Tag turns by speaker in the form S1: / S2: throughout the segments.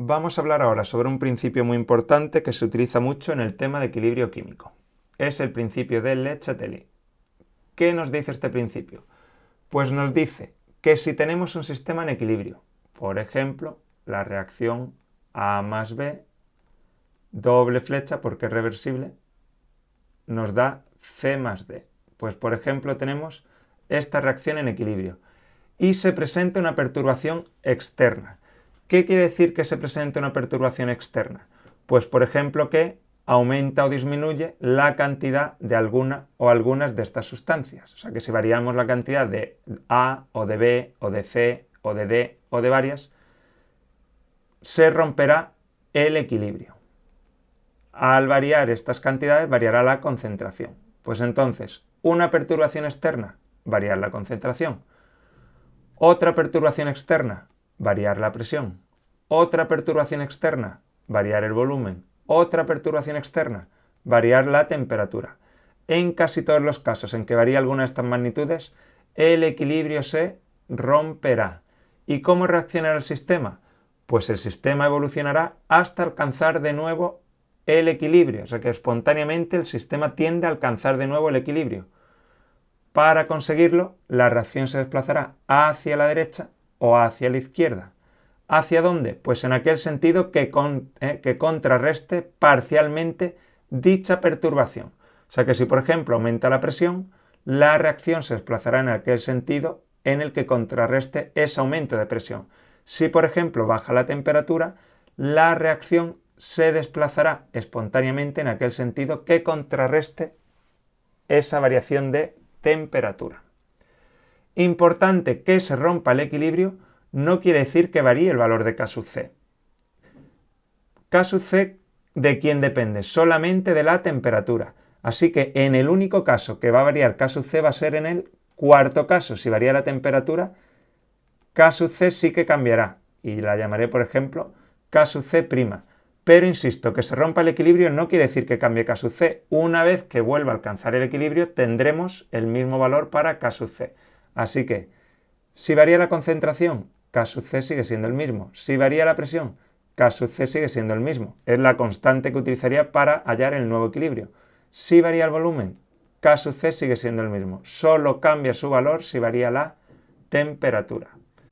S1: Vamos a hablar ahora sobre un principio muy importante que se utiliza mucho en el tema de equilibrio químico. Es el principio de Le Chatelier. ¿Qué nos dice este principio? Pues nos dice que si tenemos un sistema en equilibrio, por ejemplo, la reacción A más B, doble flecha porque es reversible, nos da C más D. Pues por ejemplo tenemos esta reacción en equilibrio y se presenta una perturbación externa. ¿Qué quiere decir que se presente una perturbación externa? Pues por ejemplo que aumenta o disminuye la cantidad de alguna o algunas de estas sustancias. O sea que si variamos la cantidad de A o de B o de C o de D o de varias, se romperá el equilibrio. Al variar estas cantidades variará la concentración. Pues entonces, una perturbación externa, variar la concentración. Otra perturbación externa, variar la presión. Otra perturbación externa, variar el volumen. Otra perturbación externa, variar la temperatura. En casi todos los casos en que varíe alguna de estas magnitudes, el equilibrio se romperá. ¿Y cómo reaccionará el sistema? Pues el sistema evolucionará hasta alcanzar de nuevo el equilibrio. O sea que espontáneamente el sistema tiende a alcanzar de nuevo el equilibrio. Para conseguirlo, la reacción se desplazará hacia la derecha o hacia la izquierda. ¿Hacia dónde? Pues en aquel sentido que contrarreste parcialmente dicha perturbación. O sea que si, por ejemplo, aumenta la presión, la reacción se desplazará en aquel sentido en el que contrarreste ese aumento de presión. Si, por ejemplo, baja la temperatura, la reacción se desplazará espontáneamente en aquel sentido que contrarreste esa variación de temperatura. Importante que se rompa el equilibrio no quiere decir que varíe el valor de K sub C. K sub C, ¿de quién depende? Solamente de la temperatura. Así que en el único caso que va a variar K sub C va a ser en el cuarto caso. Si varía la temperatura, K sub C sí que cambiará. Y la llamaré, por ejemplo, K sub C'. Pero insisto, que se rompa el equilibrio no quiere decir que cambie K sub C. Una vez que vuelva a alcanzar el equilibrio, tendremos el mismo valor para K sub C. Así que, si varía la concentración, K sub C sigue siendo el mismo. Si varía la presión, K sub C sigue siendo el mismo. Es la constante que utilizaría para hallar el nuevo equilibrio. Si varía el volumen, K sub C sigue siendo el mismo. Solo cambia su valor si varía la temperatura.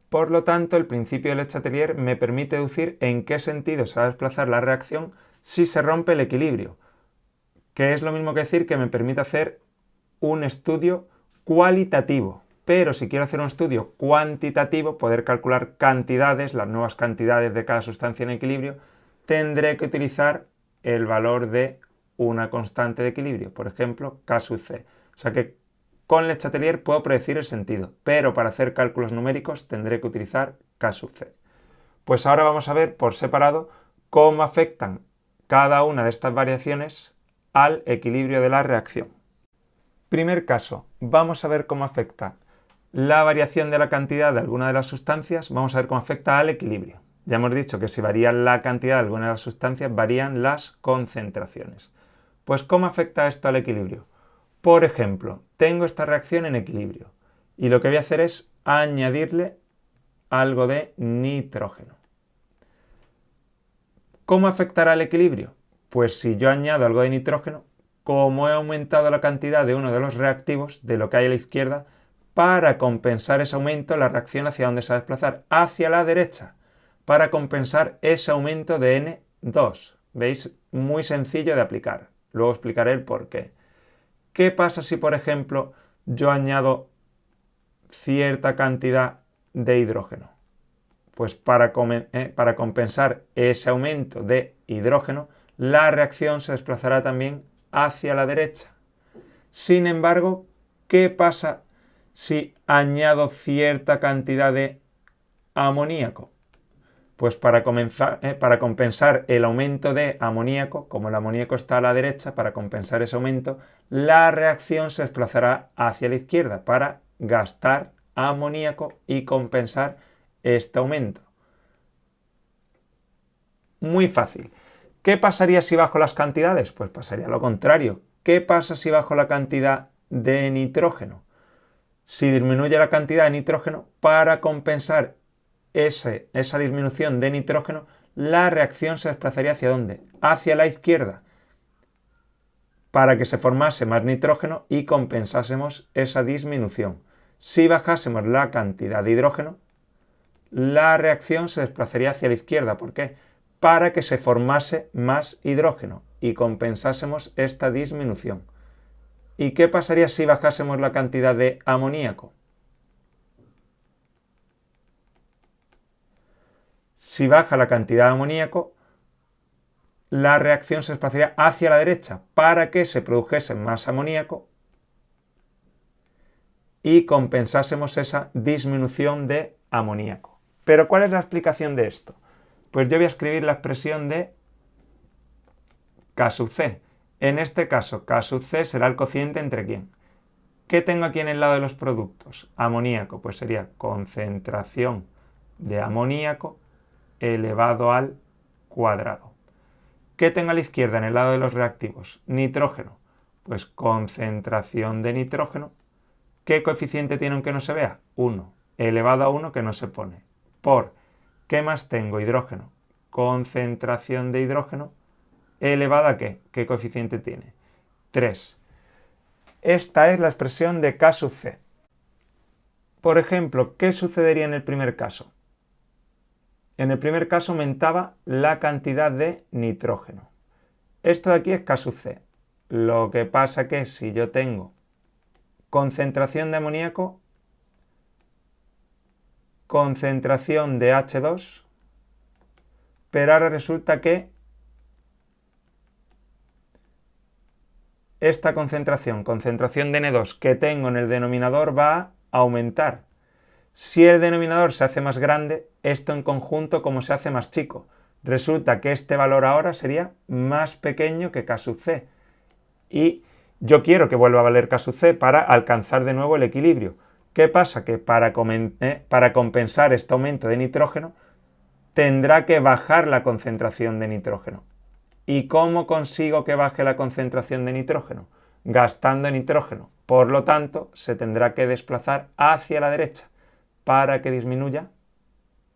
S1: Por lo tanto, el principio de Le Chatelier me permite deducir en qué sentido se va a desplazar la reacción si se rompe el equilibrio, que es lo mismo que decir que me permite hacer un estudio cualitativo. Pero si quiero hacer un estudio cuantitativo, poder calcular cantidades, las nuevas cantidades de cada sustancia en equilibrio, tendré que utilizar el valor de una constante de equilibrio, por ejemplo, K sub C. O sea que con Le Chatelier puedo predecir el sentido, pero para hacer cálculos numéricos tendré que utilizar K sub C. Pues ahora vamos a ver por separado cómo afectan cada una de estas variaciones al equilibrio de la reacción. Primer caso, vamos a ver cómo afecta la variación de la cantidad de alguna de las sustancias, vamos a ver cómo afecta al equilibrio. Ya hemos dicho que si varía la cantidad de alguna de las sustancias, varían las concentraciones. Pues ¿cómo afecta esto al equilibrio? Por ejemplo, tengo esta reacción en equilibrio y lo que voy a hacer es añadirle algo de nitrógeno. ¿Cómo afectará el equilibrio? Pues si yo añado algo de nitrógeno, como he aumentado la cantidad de uno de los reactivos, de lo que hay a la izquierda, para compensar ese aumento, la reacción hacia dónde se va a desplazar, hacia la derecha, para compensar ese aumento de N2. ¿Veis? Muy sencillo de aplicar. Luego explicaré el por qué. ¿Qué pasa si, por ejemplo, yo añado cierta cantidad de hidrógeno? Pues para compensar ese aumento de hidrógeno, la reacción se desplazará también hacia la derecha. Sin embargo, ¿qué pasa si añado cierta cantidad de amoníaco? Pues para compensar el aumento de amoníaco, como el amoníaco está a la derecha, para compensar ese aumento, la reacción se desplazará hacia la izquierda para gastar amoníaco y compensar este aumento. Muy fácil. ¿Qué pasaría si bajo las cantidades? Pues pasaría lo contrario. ¿Qué pasa si bajo la cantidad de nitrógeno? Si disminuye la cantidad de nitrógeno, para compensar esa disminución de nitrógeno, la reacción se desplazaría ¿hacia dónde? Hacia la izquierda, para que se formase más nitrógeno y compensásemos esa disminución. Si bajásemos la cantidad de hidrógeno, la reacción se desplazaría hacia la izquierda. ¿Por qué? Para que se formase más hidrógeno y compensásemos esta disminución. ¿Y qué pasaría si bajásemos la cantidad de amoníaco? Si baja la cantidad de amoníaco, la reacción se desplazaría hacia la derecha para que se produjese más amoníaco y compensásemos esa disminución de amoníaco. ¿Pero cuál es la explicación de esto? Pues yo voy a escribir la expresión de K sub C. En este caso, K sub C será el cociente entre ¿quién? ¿Qué tengo aquí en el lado de los productos? Amoníaco, pues sería concentración de amoníaco elevado al cuadrado. ¿Qué tengo a la izquierda en el lado de los reactivos? Nitrógeno, pues concentración de nitrógeno. ¿Qué coeficiente tiene aunque no se vea? 1, elevado a 1 que no se pone. Por, ¿qué más tengo? Hidrógeno, concentración de hidrógeno, elevada a ¿qué? ¿Qué coeficiente tiene? 3. Esta es la expresión de K sub C. Por ejemplo, ¿qué sucedería en el primer caso? En el primer caso aumentaba la cantidad de nitrógeno. Esto de aquí es K sub C. Lo que pasa que si yo tengo concentración de amoníaco, concentración de H2, pero ahora resulta que esta concentración de N2 que tengo en el denominador va a aumentar. Si el denominador se hace más grande, esto en conjunto como se hace más chico. Resulta que este valor ahora sería más pequeño que K sub C. Y yo quiero que vuelva a valer K sub C para alcanzar de nuevo el equilibrio. ¿Qué pasa? Que para compensar este aumento de nitrógeno, tendrá que bajar la concentración de nitrógeno. ¿Y cómo consigo que baje la concentración de nitrógeno? Gastando nitrógeno. Por lo tanto, se tendrá que desplazar hacia la derecha para que disminuya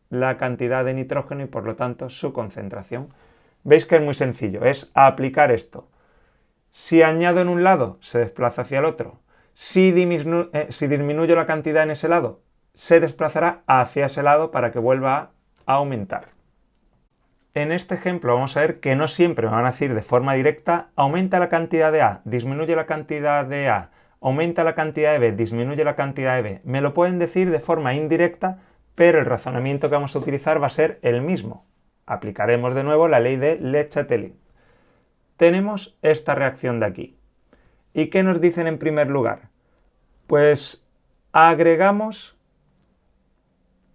S1: la cantidad de nitrógeno y por lo tanto su concentración. Veis que es muy sencillo, es aplicar esto. Si añado en un lado, se desplaza hacia el otro. Si disminuyo la cantidad en ese lado, se desplazará hacia ese lado para que vuelva a aumentar. En este ejemplo vamos a ver que no siempre me van a decir de forma directa aumenta la cantidad de A, disminuye la cantidad de A, aumenta la cantidad de B, disminuye la cantidad de B. Me lo pueden decir de forma indirecta, pero el razonamiento que vamos a utilizar va a ser el mismo. Aplicaremos de nuevo la ley de Le Chatelier. Tenemos esta reacción de aquí. ¿Y qué nos dicen en primer lugar? Pues agregamos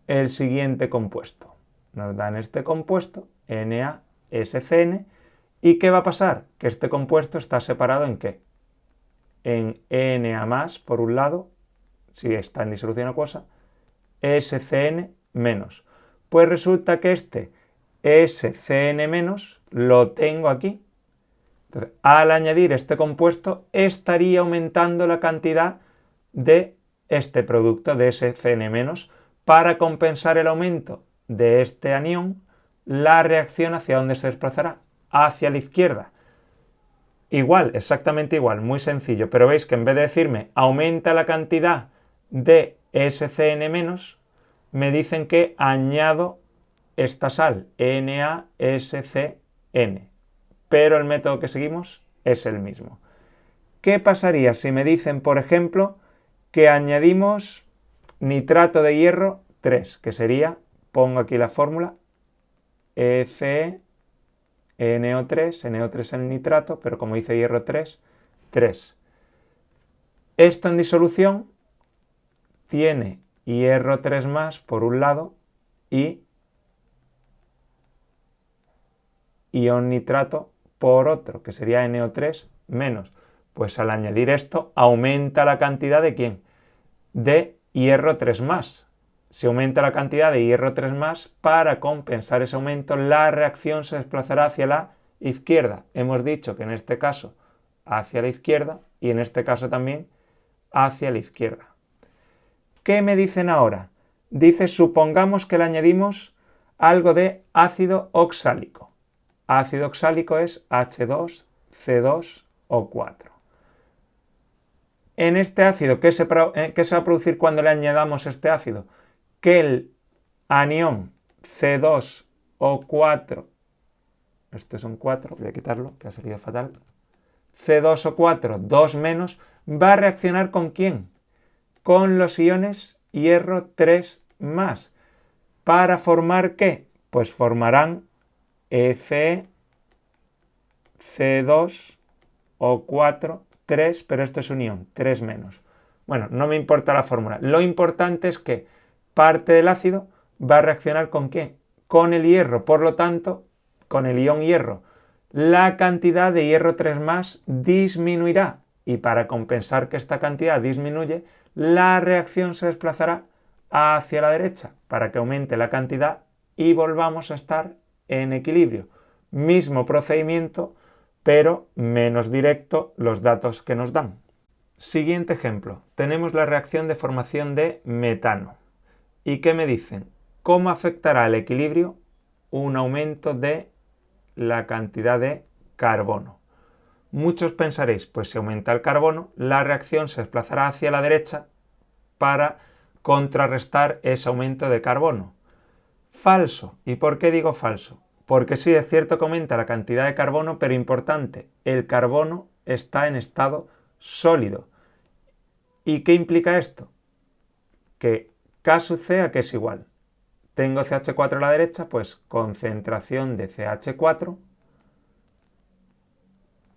S1: el siguiente compuesto. Nos dan este compuesto, NaSCN, ¿y qué va a pasar? Que este compuesto está separado ¿en qué? En Na+, por un lado, si está en disolución acuosa, SCN-. Pues resulta que este SCN- lo tengo aquí. Entonces, al añadir este compuesto, estaría aumentando la cantidad de este producto, de SCN-, para compensar el aumento de este anión. La reacción ¿hacia dónde se desplazará? Hacia la izquierda. Igual, exactamente igual, muy sencillo, pero veis que en vez de decirme aumenta la cantidad de SCN-, me dicen que añado esta sal, NaSCN, pero el método que seguimos es el mismo. ¿Qué pasaría si me dicen, por ejemplo, que añadimos nitrato de hierro 3, que sería, pongo aquí la fórmula, Fe NO3, NO3 en el nitrato, pero como dice hierro 3, 3. Esto en disolución tiene hierro 3 más por un lado y ion nitrato por otro, que sería NO3 menos. Pues al añadir esto aumenta la cantidad de ¿quién? De hierro 3 más. Si aumenta la cantidad de hierro 3 más, para compensar ese aumento, la reacción se desplazará hacia la izquierda. Hemos dicho que en este caso hacia la izquierda y en este caso también hacia la izquierda. ¿Qué me dicen ahora? Dice, supongamos que le añadimos algo de ácido oxálico. Ácido oxálico es H2C2O4. En este ácido, ¿qué se va a producir cuando le añadamos este ácido? Que el anión C2O4, esto es un 4, voy a quitarlo, que ha salido fatal, C2O4, 2 menos, va a reaccionar ¿con quién? Con los iones hierro 3 más. ¿Para formar qué? Pues formarán Fe, C2O4, 3, pero esto es un ion, 3 menos. Bueno, no me importa la fórmula. Lo importante es que parte del ácido va a reaccionar ¿con qué? Con el hierro. Por lo tanto, con el ion hierro, la cantidad de hierro 3 más disminuirá. Y para compensar que esta cantidad disminuye, la reacción se desplazará hacia la derecha para que aumente la cantidad y volvamos a estar en equilibrio. Mismo procedimiento, pero menos directo los datos que nos dan. Siguiente ejemplo. Tenemos la reacción de formación de metano. ¿Y qué me dicen? ¿Cómo afectará al equilibrio un aumento de la cantidad de carbono? Muchos pensaréis, pues si aumenta el carbono, la reacción se desplazará hacia la derecha para contrarrestar ese aumento de carbono. Falso. ¿Y por qué digo falso? Porque sí, es cierto que aumenta la cantidad de carbono, pero importante, el carbono está en estado sólido. ¿Y qué implica esto? Que K sub C a qué es igual. Tengo CH4 a la derecha, pues concentración de CH4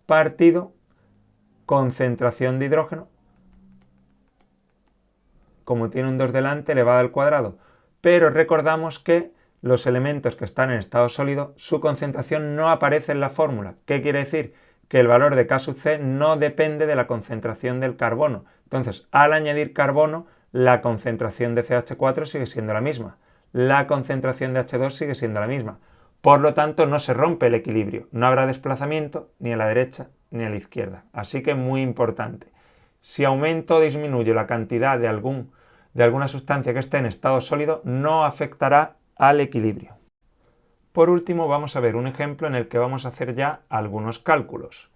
S1: partido concentración de hidrógeno, como tiene un 2 delante, elevado al cuadrado. Pero recordamos que los elementos que están en estado sólido, su concentración no aparece en la fórmula. ¿Qué quiere decir? Que el valor de K sub C no depende de la concentración del carbono. Entonces, al añadir carbono, la concentración de CH4 sigue siendo la misma. La concentración de H2 sigue siendo la misma. Por lo tanto, no se rompe el equilibrio. No habrá desplazamiento ni a la derecha ni a la izquierda. Así que muy importante. Si aumento o disminuyo la cantidad de alguna sustancia que esté en estado sólido, no afectará al equilibrio. Por último, vamos a ver un ejemplo en el que vamos a hacer ya algunos cálculos.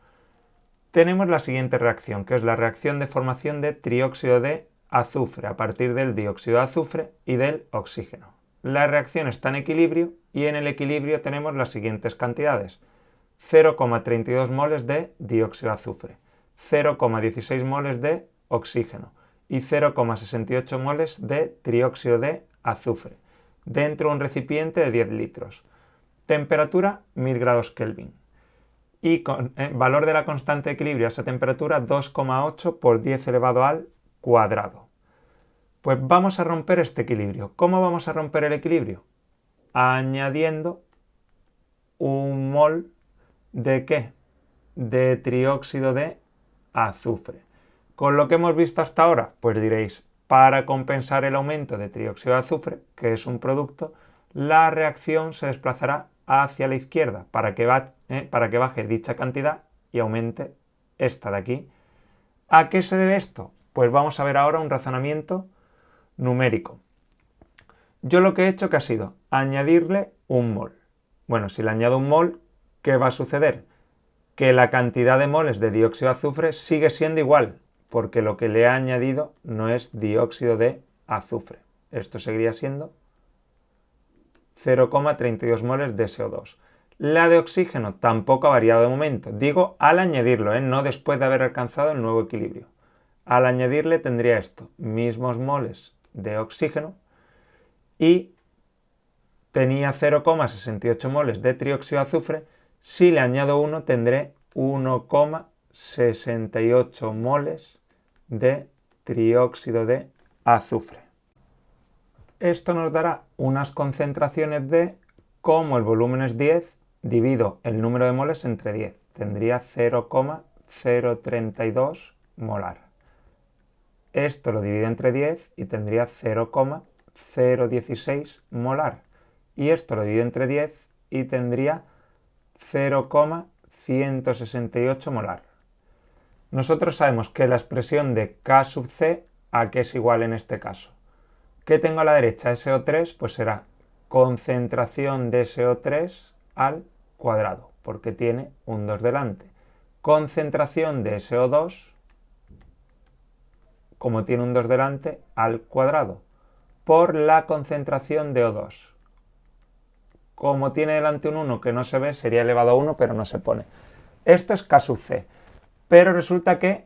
S1: Tenemos la siguiente reacción, que es la reacción de formación de trióxido de azufre a partir del dióxido de azufre y del oxígeno. La reacción está en equilibrio y en el equilibrio tenemos las siguientes cantidades: 0,32 moles de dióxido de azufre, 0,16 moles de oxígeno y 0,68 moles de trióxido de azufre, dentro de un recipiente de 10 litros. Temperatura 1000 grados Kelvin. Y valor de la constante de equilibrio a esa temperatura 2,8 por 10 elevado al cuadrado. Pues vamos a romper este equilibrio. ¿Cómo vamos a romper el equilibrio? Añadiendo un mol ¿de qué? De trióxido de azufre. Con lo que hemos visto hasta ahora, pues diréis, para compensar el aumento de trióxido de azufre, que es un producto, la reacción se desplazará hacia la izquierda para que baje dicha cantidad y aumente esta de aquí. ¿A qué se debe esto? Pues vamos a ver ahora un razonamiento numérico. Yo lo que he hecho que ha sido añadirle un mol. Bueno, si le añado un mol, ¿qué va a suceder? Que la cantidad de moles de dióxido de azufre sigue siendo igual, porque lo que le he añadido no es dióxido de azufre. Esto seguiría siendo 0,32 moles de SO2. La de oxígeno tampoco ha variado de momento. Digo al añadirlo, no después de haber alcanzado el nuevo equilibrio. Al añadirle tendría esto, mismos moles de oxígeno, y tenía 0,68 moles de trióxido de azufre. Si le añado 1 tendré 1,68 moles de trióxido de azufre. Esto nos dará unas concentraciones de, como el volumen es 10, divido el número de moles entre 10. Tendría 0,032 molar. Esto lo divido entre 10 y tendría 0,016 molar. Y esto lo divido entre 10 y tendría 0,168 molar. Nosotros sabemos que la expresión de K sub C, ¿a qué es igual en este caso? ¿Qué tengo a la derecha? SO3, pues será concentración de SO3 al cuadrado, porque tiene un 2 delante. Concentración de SO2, como tiene un 2 delante, al cuadrado, por la concentración de O2. Como tiene delante un 1 que no se ve, sería elevado a 1, pero no se pone. Esto es K sub C. Pero resulta que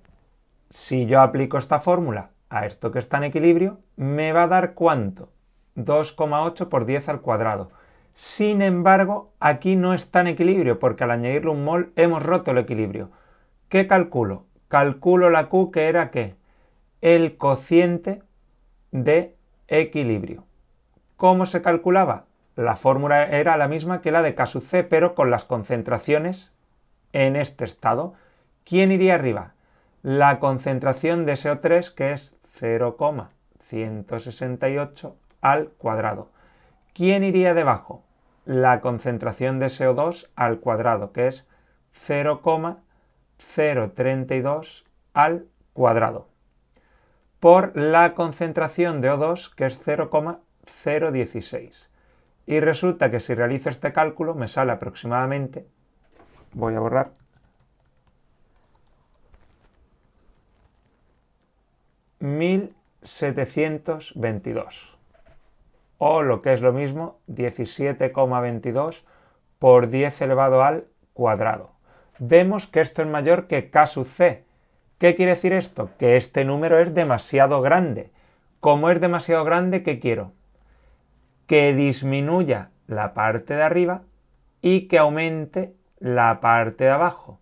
S1: si yo aplico esta fórmula a esto que está en equilibrio, me va a dar ¿cuánto? 2,8 por 10 al cuadrado. Sin embargo, aquí no está en equilibrio, porque al añadirle un mol hemos roto el equilibrio. ¿Qué calculo? Calculo la Q, que era ¿qué? El cociente de equilibrio. ¿Cómo se calculaba? La fórmula era la misma que la de K sub C, pero con las concentraciones en este estado. ¿Quién iría arriba? La concentración de SO3, que es 0,168 al cuadrado. ¿Quién iría debajo? La concentración de SO2 al cuadrado, que es 0,032 al cuadrado, por la concentración de O2, que es 0,016. Y resulta que si realizo este cálculo me sale aproximadamente, voy a borrar, 1722, o lo que es lo mismo, 17,22 por 10 elevado al cuadrado. Vemos que esto es mayor que K sub C. ¿Qué quiere decir esto? Que este número es demasiado grande. Como es demasiado grande, ¿qué quiero? Que disminuya la parte de arriba y que aumente la parte de abajo,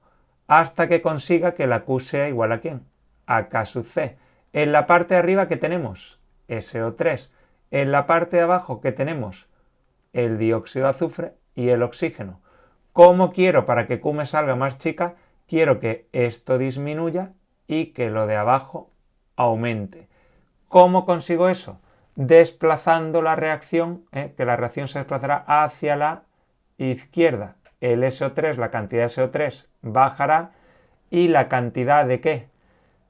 S1: hasta que consiga que la Q sea igual a ¿quién? A K sub C. En la parte de arriba, ¿qué tenemos? SO3. En la parte de abajo, ¿qué tenemos? El dióxido de azufre y el oxígeno. ¿Cómo quiero para que Q me salga más chica? Quiero que esto disminuya y que lo de abajo aumente. ¿Cómo consigo eso? Desplazando la reacción, que la reacción se desplazará hacia la izquierda. El SO3, la cantidad de SO3 bajará y la cantidad de ¿qué?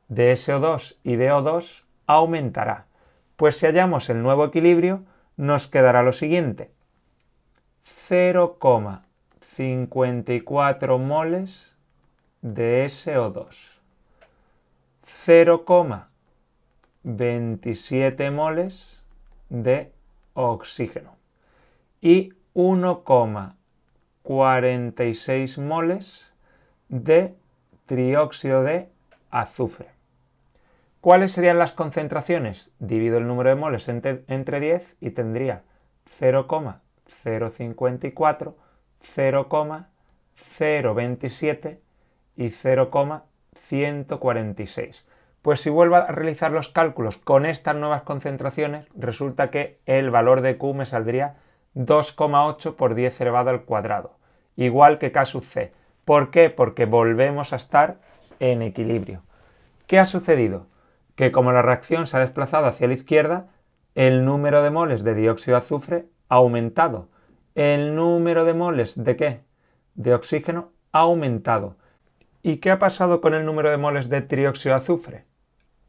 S1: De SO2 y de O2 aumentará. Pues si hallamos el nuevo equilibrio, nos quedará lo siguiente: 0,54 moles de SO2, 0,27 moles de oxígeno y 1,46 moles de trióxido de azufre. ¿Cuáles serían las concentraciones? Divido el número de moles entre 10 y tendría 0,054, 0,027 y 0,146. Pues si vuelvo a realizar los cálculos con estas nuevas concentraciones, resulta que el valor de Q me saldría 2,8 por 10 elevado al cuadrado, igual que K sub C. ¿Por qué? Porque volvemos a estar en equilibrio. ¿Qué ha sucedido? Que como la reacción se ha desplazado hacia la izquierda, el número de moles de dióxido de azufre ha aumentado. ¿El número de moles de qué? De oxígeno ha aumentado. ¿Y qué ha pasado con el número de moles de trióxido de azufre?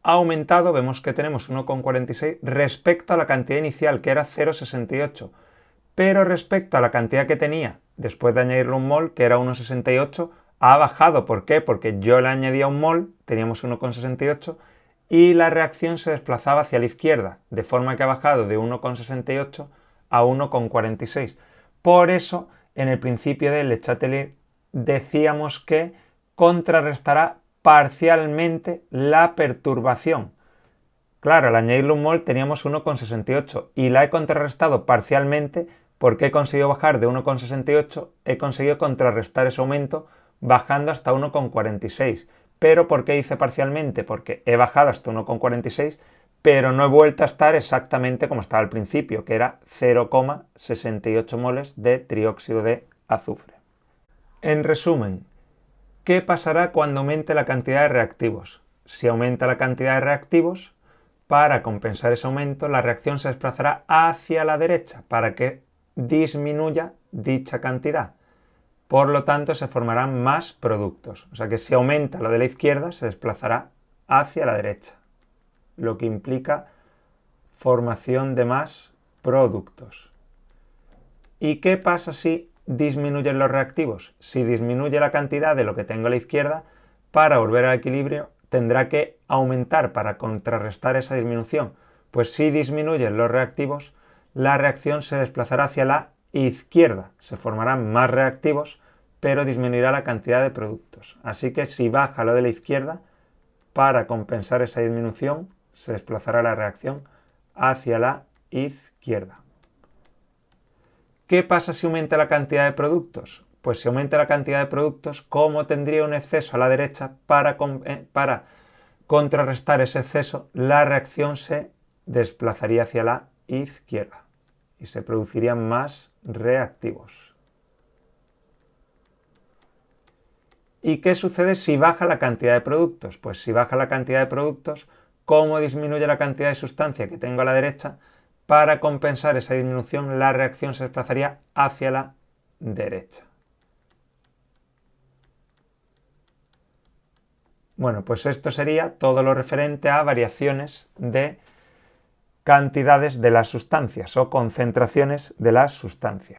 S1: Ha aumentado, vemos que tenemos 1,46 respecto a la cantidad inicial, que era 0,68. Pero respecto a la cantidad que tenía después de añadirle un mol, que era 1,68, ha bajado. ¿Por qué? Porque yo le añadía un mol, teníamos 1,68, y la reacción se desplazaba hacia la izquierda, de forma que ha bajado de 1,68 a 1,46. Por eso, en el principio de Le Chatelier decíamos que contrarrestará parcialmente la perturbación. Claro, al añadirle un mol teníamos 1,68 y la he contrarrestado parcialmente porque he conseguido bajar de 1,68, he conseguido contrarrestar ese aumento bajando hasta 1,46. ¿Pero por qué hice parcialmente? Porque he bajado hasta 1,46, pero no he vuelto a estar exactamente como estaba al principio, que era 0,68 moles de trióxido de azufre. En resumen, ¿qué pasará cuando aumente la cantidad de reactivos? Si aumenta la cantidad de reactivos, para compensar ese aumento, la reacción se desplazará hacia la derecha para que disminuya dicha cantidad. Por lo tanto, se formarán más productos. O sea que si aumenta lo de la izquierda, se desplazará hacia la derecha, lo que implica formación de más productos. ¿Y qué pasa si disminuyen los reactivos? Si disminuye la cantidad de lo que tengo a la izquierda, para volver al equilibrio tendrá que aumentar para contrarrestar esa disminución. Pues si disminuyen los reactivos, la reacción se desplazará hacia la izquierda. Se formarán más reactivos, pero disminuirá la cantidad de productos. Así que si baja lo de la izquierda, para compensar esa disminución, se desplazará la reacción hacia la izquierda. ¿Qué pasa si aumenta la cantidad de productos? Pues si aumenta la cantidad de productos, como tendría un exceso a la derecha, para contrarrestar ese exceso, la reacción se desplazaría hacia la izquierda y se producirían más reactivos. ¿Y qué sucede si baja la cantidad de productos? Pues si baja la cantidad de productos, ¿cómo disminuye la cantidad de sustancia que tengo a la derecha? Para compensar esa disminución, la reacción se desplazaría hacia la derecha. Bueno, pues esto sería todo lo referente a variaciones de cantidades de las sustancias o concentraciones de las sustancias.